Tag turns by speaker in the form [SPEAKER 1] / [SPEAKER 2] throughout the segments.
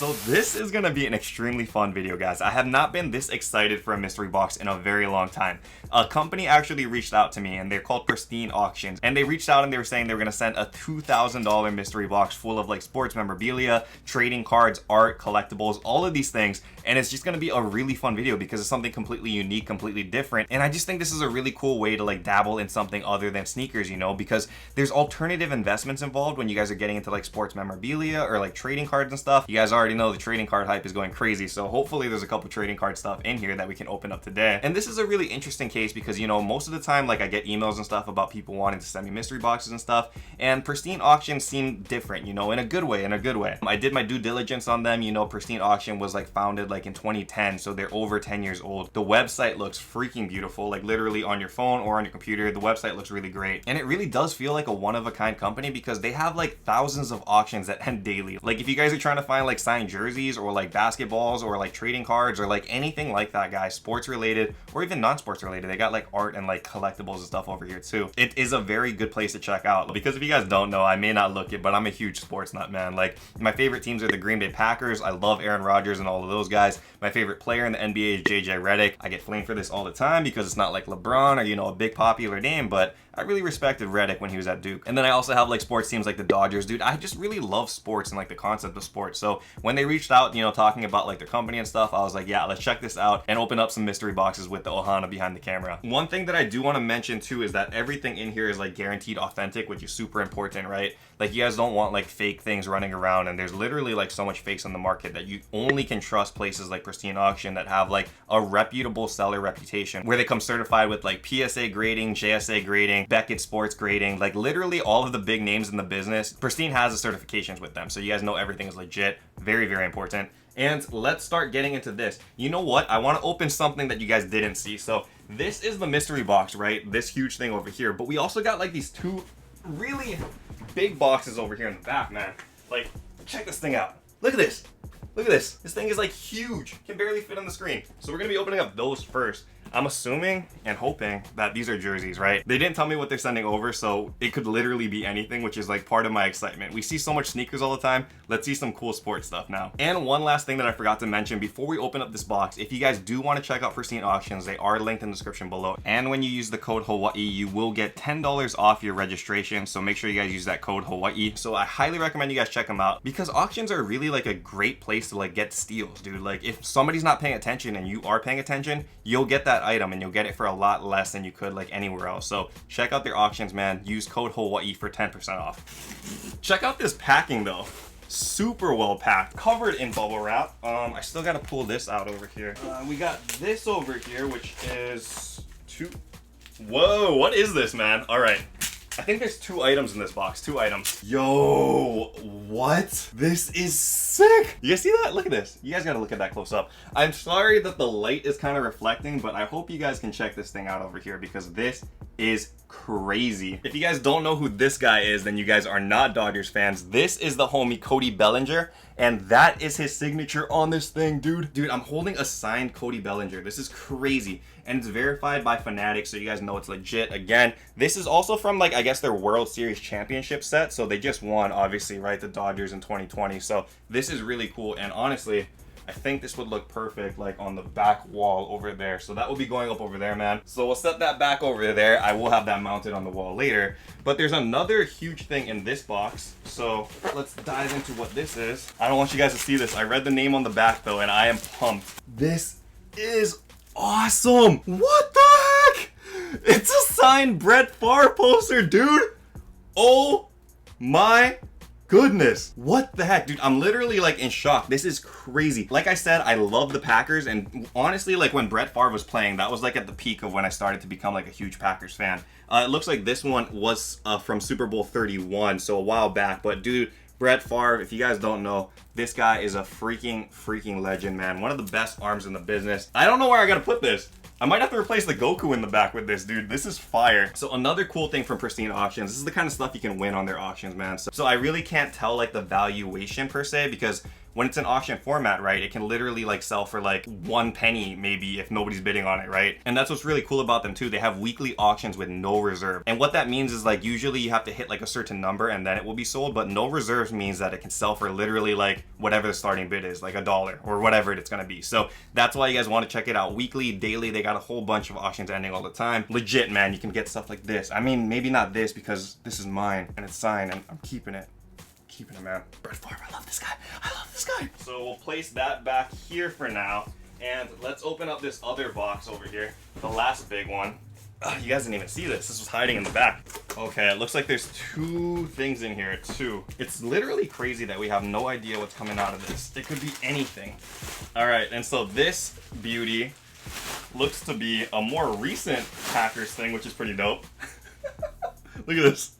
[SPEAKER 1] So this is gonna be an extremely fun video, guys. I have not been this excited for a mystery box in a very long time. A company actually reached out to me, and they're called Pristine Auctions, and they reached out and they were saying they were gonna send a $2,000 mystery box full of like sports memorabilia, trading cards, art, collectibles, all of these things. And it's just gonna be a really fun video because it's something completely unique, completely different. And I just think this is a really cool way to like dabble in something other than sneakers, you know, because there's alternative investments involved when you guys are getting into like sports memorabilia or like trading cards and stuff. You guys already know the trading card hype is going crazy, so hopefully there's a couple trading card stuff in here that we can open up today. And this is a really interesting case because, you know, most of the time like I get emails and stuff about people wanting to send me mystery boxes and stuff, and Pristine Auction seemed different, you know, in a good way, I did my due diligence on them. You know, Pristine Auction was like founded like in 2010, so they're over 10 years old. The website looks freaking beautiful, like literally on your phone or on your computer. The website looks really great, and it really does feel like a one-of-a-kind company because they have like thousands of auctions that end daily. Like if you guys are trying to find like signed jerseys or like basketballs or like trading cards or like anything like that, guys, sports related or even non-sports related, they got like art and like collectibles and stuff over here too. It is a very good place to check out because if you guys don't know, I may not look it, but I'm a huge sports nut, man. Like my favorite teams are the Green Bay Packers. I love Aaron Rodgers and all of those guys. My favorite player in the NBA is JJ Redick. I get flamed for this all the time because it's not like LeBron or, you know, a big popular name, but I really respected Redick when he was at Duke. And then I also have like sports teams like the Dodgers. Dude, I just really love sports and like the concept of sports. So when they reached out, you know, talking about like their company and stuff, I was like, yeah, let's check this out and open up some mystery boxes with the Ohana behind the camera. One thing that I do want to mention too is that everything in here is like guaranteed authentic, which is super important, right? Like you guys don't want like fake things running around, and there's literally like so much fakes on the market that you only can trust places like Pristine Auction that have like a reputable seller reputation, where they come certified with like PSA grading, JSA grading, Beckett Sports grading, like literally all of the big names in the business. Pristine has the certifications with them, so you guys know everything is legit. Very, very important. And let's start getting into this. You know what? I want to open something that you guys didn't see. So this is the mystery box, right? This huge thing over here. But we also got like these two really big boxes over here in the back, man. Like, check this thing out. Look at this. Look at this. This thing is like huge. Can barely fit on the screen. So we're going to be opening up those first. I'm assuming and hoping that these are jerseys, right? They didn't tell me what they're sending over, so it could literally be anything, which is like part of my excitement. We see so much sneakers all the time. Let's see some cool sports stuff now. And one last thing that I forgot to mention before we open up this box, if you guys do want to check out Pristine Auctions, they are linked in the description below. And when you use the code Hawaii, you will get $10 off your registration. So make sure you guys use that code Hawaii. So I highly recommend you guys check them out because auctions are really like a great place to like get steals, dude. Like if somebody's not paying attention and you are paying attention, you'll get that item and you'll get it for a lot less than you could like anywhere else. So check out their auctions, man. Use code Hawaii for 10% off. Check out this packing though. Super well packed, covered in bubble wrap. I still gotta pull this out over here. We got this over here, which is whoa, what is this, man? All right. I think there's 2 items in this box. 2 items. Yo, what? This is sick. You guys see that? Look at this. You guys gotta look at that close up. I'm sorry that the light is kind of reflecting, but I hope you guys can check this thing out over here because this is crazy. If you guys don't know who this guy is, then you guys are not Dodgers fans. This is the homie Cody Bellinger, and that is his signature on this thing, dude. Dude, I'm holding a signed Cody Bellinger. This is crazy. And it's verified by Fanatics, so you guys know it's legit. Again, this is also from like, I guess their World Series championship set. So they just won, obviously, right? The Dodgers in 2020. So this is really cool. And honestly, I think this would look perfect like on the back wall over there. So that will be going up over there, man. So we'll set that back over there. I will have that mounted on the wall later. But there's another huge thing in this box. So let's dive into what this is. I don't want you guys to see this. I read the name on the back though, and I am pumped. This is awesome. What the heck? It's a signed Brett Favre poster, dude. Oh my goodness. What the heck, dude? I'm literally like in shock. This is crazy. Like I said, I love the Packers, and honestly, like when Brett Favre was playing, that was like at the peak of when I started to become like a huge Packers fan. It looks like this one was from Super Bowl 31, so a while back. But dude, Brett Favre, if you guys don't know, this guy is a freaking legend, man. One of the best arms in the business. I don't know where I gotta put this. I might have to replace the Goku in the back with this, dude. This is fire. So another cool thing from Pristine Auctions, this is the kind of stuff you can win on their auctions, man. So I really can't tell like the valuation per se, because when it's an auction format, right, it can literally like sell for like 1 penny maybe if nobody's bidding on it, right? And that's what's really cool about them too. They have weekly auctions with no reserve. And what that means is like usually you have to hit like a certain number and then it will be sold, but no reserves means that it can sell for literally like whatever the starting bid is, like $1 or whatever it's gonna be. So that's why you guys want to check it out weekly, daily. They got a whole bunch of auctions ending all the time. Legit, man, you can get stuff like this. I mean, maybe not this because this is mine and it's signed and I'm keeping it. Keeping it, man. Brett Favre, I love this guy. I love this guy. So we'll place that back here for now. And let's open up this other box over here. The last big one. You guys didn't even see this. This was hiding in the back. Okay, it looks like there's 2 things in here, 2. It's literally crazy that we have no idea what's coming out of this. It could be anything. All right, and so this beauty looks to be a more recent Packers thing, which is pretty dope. Look at this.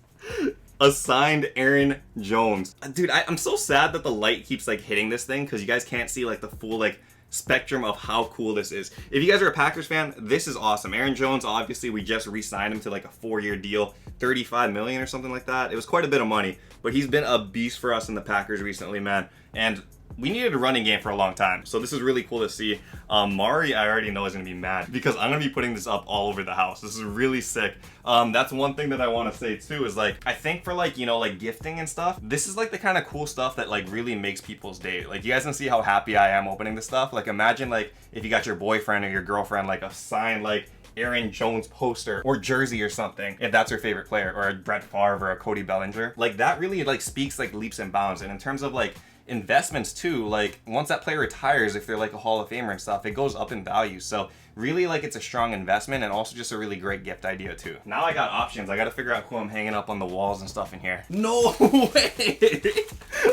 [SPEAKER 1] A signed Aaron Jones. Dude, I'm so sad that the light keeps like hitting this thing because you guys can't see like the full like spectrum of how cool this is. If you guys are a Packers fan, this is awesome. Aaron Jones, obviously we just re-signed him to like a 4-year deal, 35 million or something like that. It was quite a bit of money, but he's been a beast for us in the Packers recently, man. And we needed a running game for a long time. So this is really cool to see. Mari, I already know is gonna be mad because I'm gonna be putting this up all over the house. This is really sick. That's one thing that I wanna say too is like, I think for like, you know, like gifting and stuff, this is like the kind of cool stuff that like really makes people's day. Like you guys can see how happy I am opening this stuff. Like imagine like if you got your boyfriend or your girlfriend like a signed like Aaron Jones poster or jersey or something, if that's your favorite player, or a Brett Favre or a Cody Bellinger. Like that really like speaks like leaps and bounds. And in terms of like investments too, like once that player retires, if they're like a Hall of Famer and stuff, it goes up in value. So really like it's a strong investment and also just a really great gift idea too. Now I got options. I got to figure out who I'm hanging up on the walls and stuff in here. No way.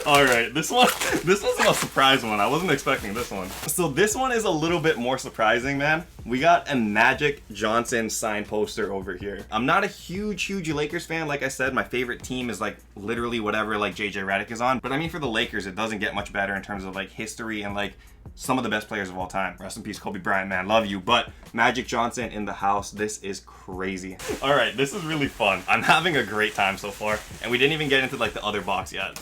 [SPEAKER 1] All right, this one's a surprise one. I wasn't expecting this one. So this one is a little bit more surprising, man. We got a Magic Johnson signed poster over here. I'm not a huge Lakers fan. Like I said, my favorite team is like literally whatever like JJ Redick is on. But I mean, for the Lakers, it doesn't get much better in terms of like history and like some of the best players of all time. Rest in peace, Kobe Bryant, man. Love you. But Magic Johnson in the house. This is crazy. All right, this is really fun. I'm having a great time so far. And we didn't even get into like the other box yet.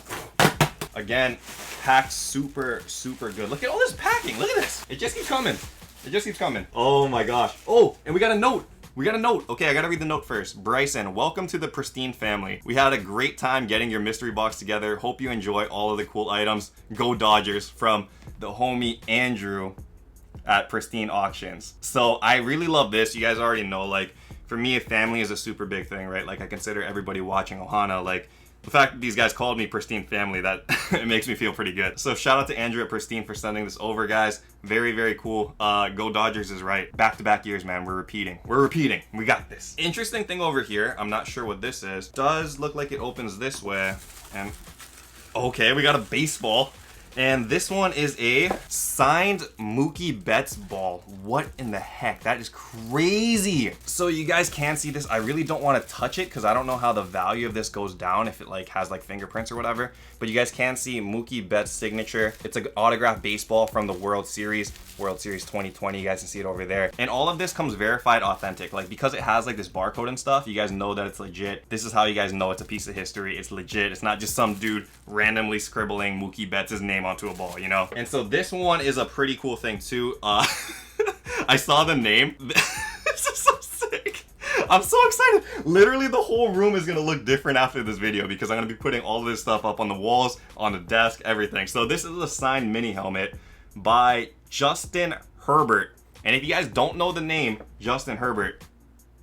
[SPEAKER 1] Again, packed super good. Look at all this packing. Look at this. It just keeps coming. It just keeps coming. Oh my gosh. Oh, and we got a note. We got a note. Okay, I gotta read the note first. Bryson, welcome to the Pristine family. We had a great time getting your mystery box together. Hope you enjoy all of the cool items. Go Dodgers, from the homie Andrew at Pristine Auctions. So I really love this. You guys already know, like, for me, family is a super big thing, right? Like, I consider everybody watching Ohana, like, the fact that these guys called me Pristine family, that it makes me feel pretty good. So shout out to Andrew at Pristine for sending this over, guys. Very cool. Go Dodgers is right. Back-to-back years, man. We're repeating. We got this. Interesting thing over here, I'm not sure what this is. Does look like it opens this way. And okay, we got a baseball. And this one is a signed Mookie Betts ball. What in the heck? That is crazy. So you guys can see this. I really don't want to touch it because I don't know how the value of this goes down if it like has like fingerprints or whatever. But you guys can see Mookie Betts' signature. It's an autographed baseball from the World Series 2020. You guys can see it over there. And all of this comes verified authentic. Like because it has like this barcode and stuff, you guys know that it's legit. This is how you guys know it's a piece of history. It's legit. It's not just some dude randomly scribbling Mookie Betts' name onto a ball, you know? And so this one is a pretty cool thing too. I saw the name. This is so sick. I'm so excited. Literally the whole room is gonna look different after this video because I'm gonna be putting all this stuff up on the walls, on the desk, everything. So this is a signed mini helmet by Justin Herbert. And if you guys don't know the name Justin Herbert,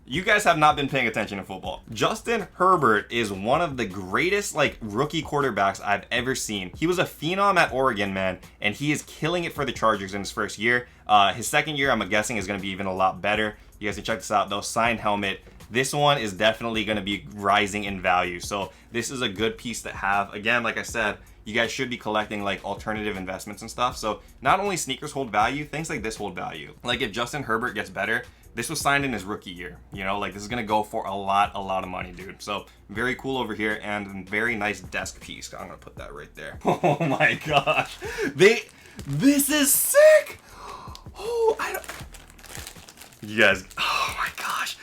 [SPEAKER 1] you guys have not been paying attention to football. Justin Herbert is one of the greatest like rookie quarterbacks I've ever seen. He was a phenom at Oregon, man, and he is killing it for the Chargers in his first year. His second year, I'm guessing, is going to be even a lot better. You guys can check this out, though. Signed helmet. This one is definitely going to be rising in value. So this is a good piece to have. Again, like I said, you guys should be collecting like alternative investments and stuff. So not only sneakers hold value, things like this hold value. Like if Justin Herbert gets better, this was signed in his rookie year, you know, like this is gonna go for a lot of money, dude. So very cool over here and very nice desk piece. I'm gonna put that right there. Oh my gosh, this is sick. Oh, you guys, oh my gosh.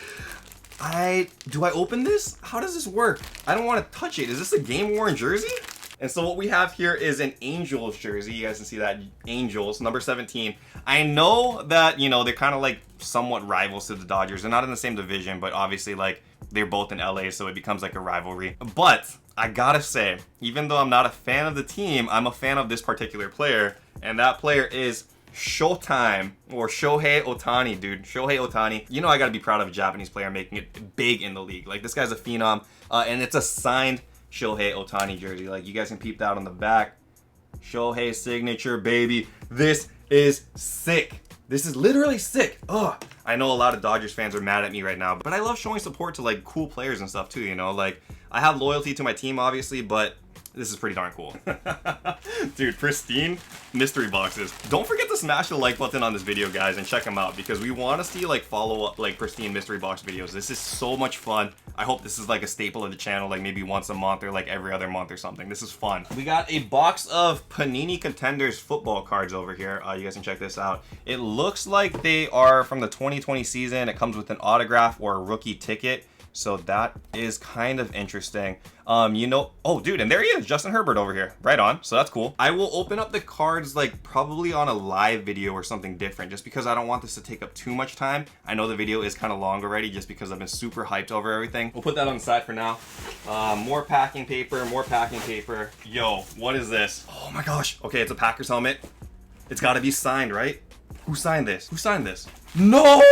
[SPEAKER 1] Do I open this? How does this work? I don't want to touch it. Is this a game worn jersey? And so what we have here is an Angels jersey. You guys can see that, Angels, number 17. I know that, you know, they're kind of like somewhat rivals to the Dodgers. They're not in the same division, but obviously like they're both in LA, so it becomes like a rivalry. But I gotta say, even though I'm not a fan of the team, I'm a fan of this particular player, and that player is Showtime, or Shohei Ohtani, dude. Shohei Ohtani. You know I gotta be proud of a Japanese player making it big in the league. Like, this guy's a phenom, and it's a signed Shohei Ohtani jersey. Like, you guys can peep that on the back. Shohei signature, baby. This is sick. This is literally sick. Ugh. I know a lot of Dodgers fans are mad at me right now, but I love showing support to like cool players and stuff too, you know? Like, I have loyalty to my team, obviously, but this is pretty darn cool. Dude, Pristine mystery boxes. Don't forget to smash the like button on this video, guys, and check them out, because we want to see like follow up like Pristine mystery box videos. This is so much fun. I hope this is like a staple of the channel, like maybe once a month or like every other month or something. This is fun. We got a box of Panini Contenders football cards over here. You guys can check this out. It looks like they are from the 2020 season. It comes with an autograph or a rookie ticket. So that is kind of interesting. You know, oh dude, and there he is, Justin Herbert over here. Right on, so that's cool. I will open up the cards like probably on a live video or something different, just because I don't want this to take up too much time. I know the video is kind of long already, just because I've been super hyped over everything. We'll put that on the side for now. More packing paper, more packing paper. Yo, what is this? Oh my gosh. Okay, it's a Packers helmet. It's gotta be signed, right? Who signed this? Who signed this? No! No way!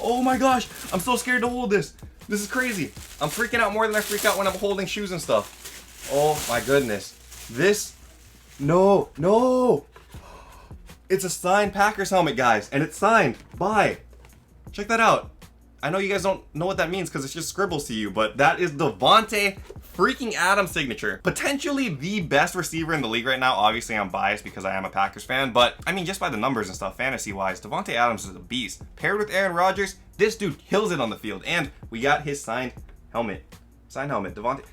[SPEAKER 1] Oh my gosh, I'm so scared to hold this. This is crazy. I'm freaking out more than I freak out when I'm holding shoes and stuff. Oh my goodness. This, no. It's a signed Packers helmet, guys, and it's signed by, check that out. I know you guys don't know what that means because it's just scribbles to you, but that is Davante freaking Adams signature. Potentially the best receiver in the league right now. Obviously, I'm biased because I am a Packers fan, but I mean, just by the numbers and stuff, fantasy-wise, Davante Adams is a beast. Paired with Aaron Rodgers, this dude kills it on the field, and we got his signed helmet. Signed helmet, Davante.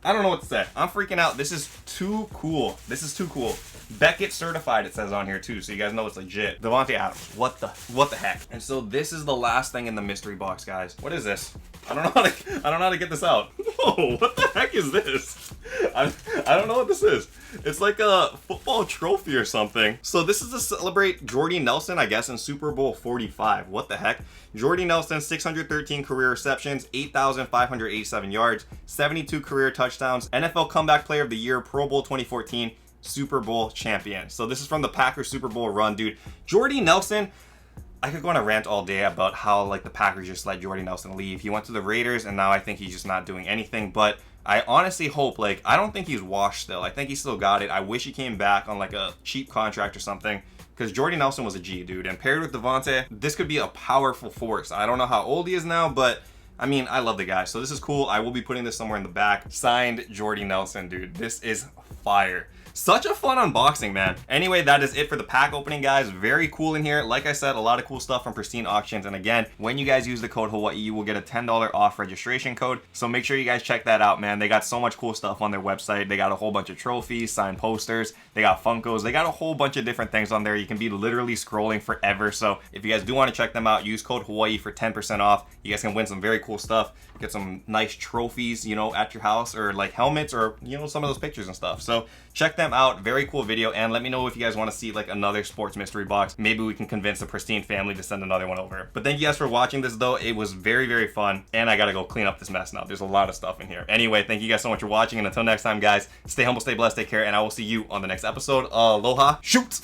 [SPEAKER 1] I don't know what to say. I'm freaking out. This is too cool. This is too cool. Beckett certified, it says on here too, so you guys know it's legit. Davante Adams. What the heck? And so this is the last thing in the mystery box, guys. What is this? I don't know how to get this out. Whoa, what the heck is this? I don't know what this is. It's like a football trophy or something. So this is to celebrate Jordy Nelson, I guess, in Super Bowl 45. What the heck? Jordy Nelson, 613 career receptions, 8,587 yards, 72 career touchdowns, NFL Comeback Player of the Year, Pro Bowl 2014, Super Bowl champion. So this is from the Packers Super Bowl run, dude. Jordy Nelson, I could go on a rant all day about how like the Packers just let Jordy Nelson leave. He went to the Raiders, and now I think he's just not doing anything. But I honestly hope, like, I don't think he's washed still. I think he still got it. I wish he came back on like a cheap contract or something, because Jordy Nelson was a G, dude. And paired with Davante, this could be a powerful force. I don't know how old he is now, but I mean, I love the guy. So this is cool. I will be putting this somewhere in the back. Signed Jordy Nelson, dude. This is fire. Such a fun unboxing, man. Anyway, that is it for the pack opening, guys. Very cool in here. Like I said, a lot of cool stuff from Pristine Auctions. And again, when you guys use the code Hawaii, you will get a $10 off registration code. So make sure you guys check that out, man. They got so much cool stuff on their website. They got a whole bunch of trophies, signed posters. They got Funkos. They got a whole bunch of different things on there. You can be literally scrolling forever. So if you guys do want to check them out, use code Hawaii for 10% off. You guys can win some very cool stuff. Get some nice trophies, you know, at your house, or like helmets, or, you know, some of those pictures and stuff. So check them out. Very cool video. And let me know if you guys want to see like another sports mystery box. Maybe we can convince the Pristine family to send another one over. But thank you guys for watching this, though. It was very, very fun. And I gotta go clean up this mess now. There's a lot of stuff in here. Anyway, thank you guys so much for watching. And until next time, guys, stay humble, stay blessed, take care. And I will see you on the next episode. Aloha. Shoot!